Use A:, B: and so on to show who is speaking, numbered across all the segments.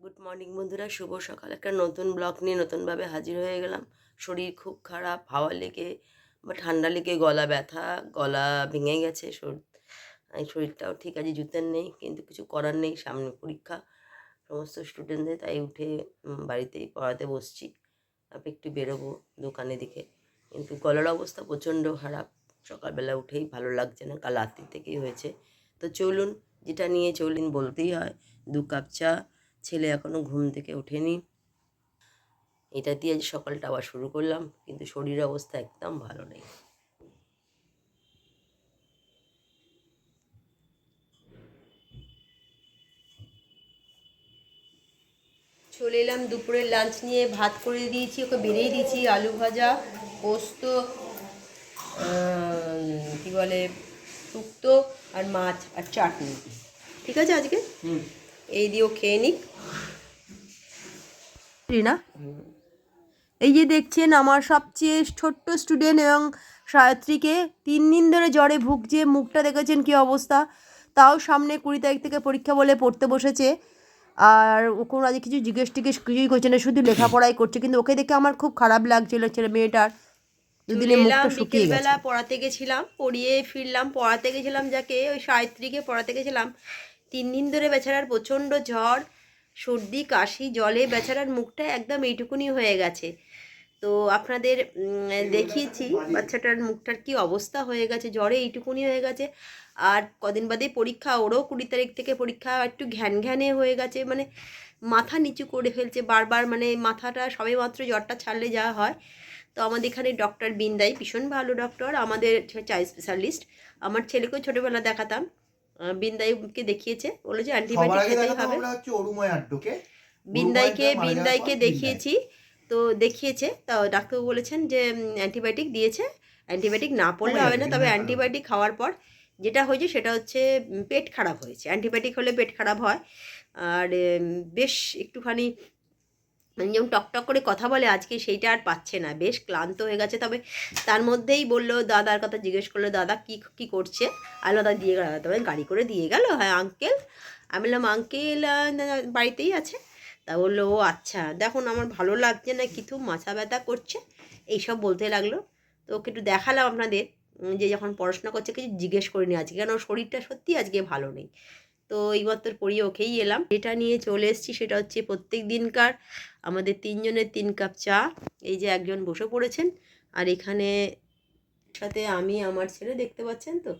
A: Good morning বন্ধুরা, শুভ সকাল। একটা নতুন ব্লগ নিয়ে নতুনভাবে হাজির হয়ে গেলাম। শরীর খুব খারাপ, হাওয়া লেগে বা ঠান্ডা লেগে গলা ব্যথা, গলা ভেঙে গেছে। শরীরটাও ঠিক আছে, জুতের নেই, কিন্তু কিছু করার নেই, সামনে পরীক্ষা সমস্ত স্টুডেন্টদের। তাই উঠে বাড়িতেই পড়াতে বসছি। তারপর একটু বেরোবো দোকানের দিকে, কিন্তু গলার অবস্থা প্রচণ্ড খারাপ। সকালবেলা উঠেই ভালো লাগছে না, কাল রাত্রি থেকেই হয়েছে। তো চলুন, যেটা নিয়ে চলুন বলতেই হয়, 2 কাপ চা। ছেলে এখনও ঘুম থেকে ওঠেনি, এটা দিয়ে আজ সকালটা আবার শুরু করলাম, কিন্তু শরীরের অবস্থা একদম ভালো নেই। চলে এলাম দুপুরের লাঞ্চ নিয়ে। ভাত করে দিয়েছি, ওকে বেড়েই দিয়েছি, আলু ভাজা, পোস্ত, কী বলে, শুক্তো আর মাছ আর চাটনি। ঠিক আছে আজকে এই দিয়েও খেয়ে নিক না। এই যে দেখছেন আমার সবচেয়ে ছোট্ট স্টুডেন্ট এবং সায়ত্রীকে 3 দিন ধরে জ্বরে ভুগছে। মুখটা দেখেছেন কি অবস্থা। তাও সামনে 20 তারিখ থেকে পরীক্ষা বলে পড়তে বসেছে। আর ও কোনো আজ কিছু জিজ্ঞেস টিজ্ঞেস কিছুই করছে না, শুধু লেখাপড়াই করছে। কিন্তু ওকে দেখে আমার খুব খারাপ লাগছিল, ছেলে মেয়েটার দুদিনে মুখটা শুকিয়ে গেছে। পড়াতে গেছিলাম, পড়িয়ে ফিরলাম। পড়াতে গেছিলাম যাকে, ওই সায়ত্রীকে পড়াতে গেছিলাম। 3 দিন ধরে বেচারার প্রচণ্ড জ্বর, সর্দি, কাশি, জলে বেচারার মুখটা একদম এইটুকুনি হয়ে গেছে। তো আপনাদের দেখিয়েছি বাচ্চাটার মুখটার কি অবস্থা হয়ে গেছে, জ্বরে এইটুকুনি হয়ে গেছে। আর কদিন বাদে পরীক্ষা, ওরও 20 তারিখ থেকে পরীক্ষা। একটু ঘ্যান ঘ্যানে হয়ে গেছে, মানে মাথা নিচু করে ফেলছে বারবার, মানে মাথাটা সবে মাত্র জ্বরটা ছাড়লে যা হয়। তো আমাদের এখানে ডক্টর বিন্দাই ভীষণ ভালো ডক্টর, আমাদের চাইল্ড স্পেশালিস্ট। আমার ছেলেকেও ছোটোবেলা দেখাতাম, বিন্দাইকে দেখিয়েছে, বলে যে অ্যান্টিবায়োটিক খেতেই হবে। বিন্দাইকে দেখিয়েছি, তো দেখিয়েছে, তো ডাক্তারবাবু বলেছেন যে অ্যান্টিবায়োটিক দিয়েছে, অ্যান্টিবায়োটিক না পড়লে হবে না। তবে অ্যান্টিবায়োটিক খাওয়ার পর যেটা হয়েছে সেটা হচ্ছে পেট খারাপ হয়েছে। অ্যান্টিবায়োটিক হলে পেট খারাপ হয়। আর বেশ একটুখানি মানে যেমন টকটক করে কথা বলে আজকে, সেইটা আর পাচ্ছে না, বেশ ক্লান্ত হয়ে গেছে। তবে তার মধ্যেই বললো, দাদার কথা জিজ্ঞেস করলো, দাদা কি কি করছে। আর দাদা দিয়ে গেল, তবে গাড়ি করে দিয়ে গেল। হ্যাঁ আঙ্কেল। আমি বললাম আঙ্কেল বাড়িতেই আছে। তা বললো ও আচ্ছা, দেখুন আমার ভালো লাগছে না, কিছু মাথা ব্যথা করছে, এইসব বলতে লাগলো। তো ওকে একটু দেখালাম আপনাদের, যে যখন পড়াশোনা করছে কিছু জিজ্ঞেস করিনি আজকে, কেন শরীরটা সত্যি আজকে ভালো নেই। তো এইমাত্র পড়িয়ে ওকেই এলাম। এটা নিয়ে চলে এসেছি, সেটা হচ্ছে প্রত্যেক দিনকার আমাদের 3 জনের 3 কাপ চা। এই যে একজন বসে পড়েছেন, আর এখানে সাথে আমি, আমার ছেলে, দেখতে পাচ্ছেন তো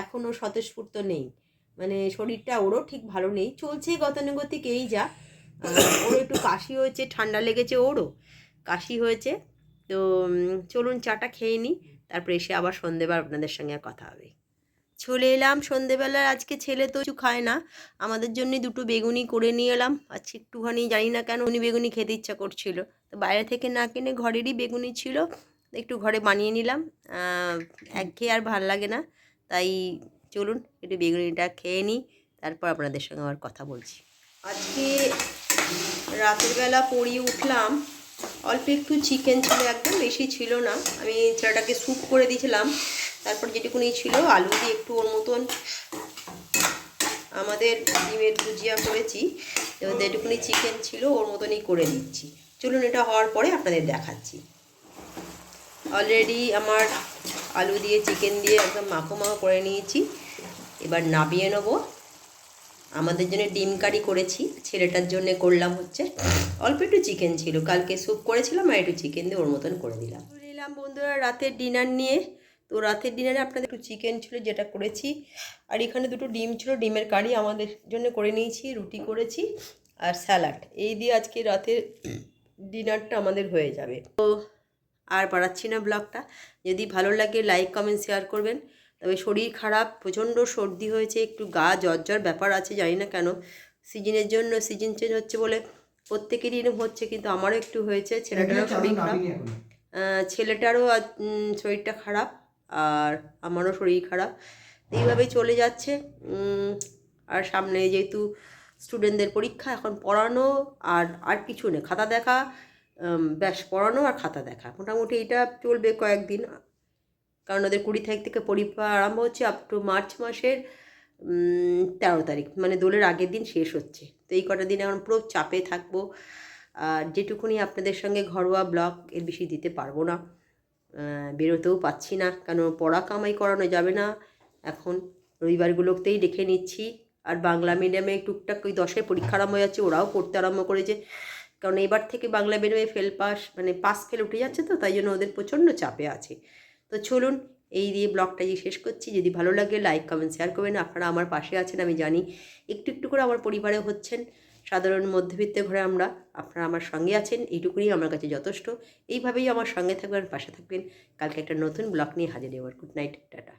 A: এখনও স্বতঃস্ফূর্ত নেই, মানে শরীরটা ওরও ঠিক ভালো নেই, চলছে গতানুগতিক এই যা। ওরও একটু কাশি হয়েছে, ঠান্ডা লেগেছে, ওরও কাশি হয়েছে। তো চলুন চাটা খেয়ে নিই, তারপরে এসে আবার সন্ধেবার আপনাদের সঙ্গে কথা হবে। চলে এলাম সন্ধেবেলায়। আজকে ছেলে তো কিছু খায় না, আমাদের জন্য 2টো বেগুনি করে নিয়ে এলাম। আজকে একটুখানি জানি না কেন বেগুনি খেতে ইচ্ছা করছিল, তো বাইরে থেকে না কিনে ঘরেরই বেগুনি ছিল, একটু ঘরে বানিয়ে নিলাম। একঘেয়ে আর ভাল লাগে না, তাই চলুন একটু বেগুনিটা খেয়ে নিই, তারপর আপনাদের সঙ্গে আবার কথা বলছি। আজকে রাতের বেলা পড়িয়ে উঠলাম, অল্প একটু চিকেন ছিল, একদম বেশি ছিল না। আমি ছেলেটাকে স্যুপ করে দিয়েছিলাম, তারপর যেটুকুনি ছিল আলু দিয়ে একটু ওর মতন আমাদের ডিমের ভুজিয়া করেছি, এবং যেটুকুনি চিকেন ছিল ওর মতনই করে দিচ্ছি। চলুন এটা হওয়ার পরে আপনাদের দেখাচ্ছি। অলরেডি আমার আলু দিয়ে চিকেন দিয়ে একদম মাখো মাখো করে নিয়েছি, এবার নামিয়ে নেবো। আমাদের জন্য ডিম কারি করেছি, ছেলেটার জন্য করলাম হচ্ছে অল্প একটু চিকেন ছিল, কালকে স্যুপ করেছিলাম, আর একটু চিকেন দিয়ে ওর মতন করে দিলাম। চলে এলাম বন্ধুরা রাতের ডিনার নিয়ে। তো রাতের ডিনারে আপনাদের একটু চিকেন ছিল যেটা করেছি, আর এখানে 2টো ডিম ছিল, ডিমের কারি আমাদের জন্য করে নিয়েছি, রুটি করেছি আর স্যালাড। এই দিয়ে আজকে রাতের ডিনারটা আমাদের হয়ে যাবে। তো আর বাড়াচ্ছি না ব্লগটা। যদি ভালো লাগে লাইক কমেন্ট শেয়ার করবেন। তবে শরীর খারাপ, প্রচণ্ড সর্দি হয়েছে, একটু গা জ্বর জ্বর ব্যাপার আছে, জানি না কেন, সিজনের জন্য, সিজন চেঞ্জ হচ্ছে বলে প্রত্যেকেরই এরকম হচ্ছে, কিন্তু আমারও একটু হয়েছে। ছেলেটারও শরীর খারাপ, ছেলেটারও শরীরটা খারাপ, আর আমারও শরীর খারাপ, এইভাবেই চলে যাচ্ছে। আর সামনে যেহেতু স্টুডেন্টদের পরীক্ষা, এখন পড়ানো আর আর কিছু নেই, খাতা দেখা, ব্যাস পড়ানো আর খাতা দেখা, মোটামুটি এটা চলবে কয়েকদিন। কারণ ওদের 20 তারিখ থেকে পরীক্ষা আরম্ভ হচ্ছে, আপ টু মার্চ মাসের 13 তারিখ, মানে দোলের আগের দিন শেষ হচ্ছে। তো এই কটা দিন এখন পুরো চাপে থাকবো। আর যেটুকুনি আপনাদের সঙ্গে ঘরোয়া ব্লগ এর বেশি দিতে পারবো না, বেরোতেও পাচ্ছি না, কারণ পড়া কামাই করানো যাবে না এখন, রবিবারগুলোতেই দেখে নিচ্ছি। আর বাংলা মিডিয়ামে টুকটাক ওই 10-এর পরীক্ষা আরম্ভ হয়ে যাচ্ছে, ওরাও পড়তে আরম্ভ করেছে, কারণ এবার থেকে বাংলা মিডিয়ামে ফেল পাস মানে পাস ফেল উঠে যাচ্ছে, তো তাই জন্য ওদের প্রচণ্ড চাপে আছে। তো চলুন এই দিয়ে ব্লগটা শেষ করছি। যদি ভালো লাগে লাইক কমেন্ট শেয়ার করবেন। আপনারা আমার পাশে আছেন আমি জানি, একটু একটু করে আমার পরিবারে হচ্ছেন, সাধারণ মধ্যবিত্ত ঘরে আমরা, আপনারা আমার সঙ্গে আছেন, এইটুকুনি আমার কাছে যথেষ্ট। এইভাবেই আমার সঙ্গে থাকবেন, পাশে থাকবেন। কালকে একটা নতুন ব্লগ নিয়ে হাজির হবার। Good night, tata.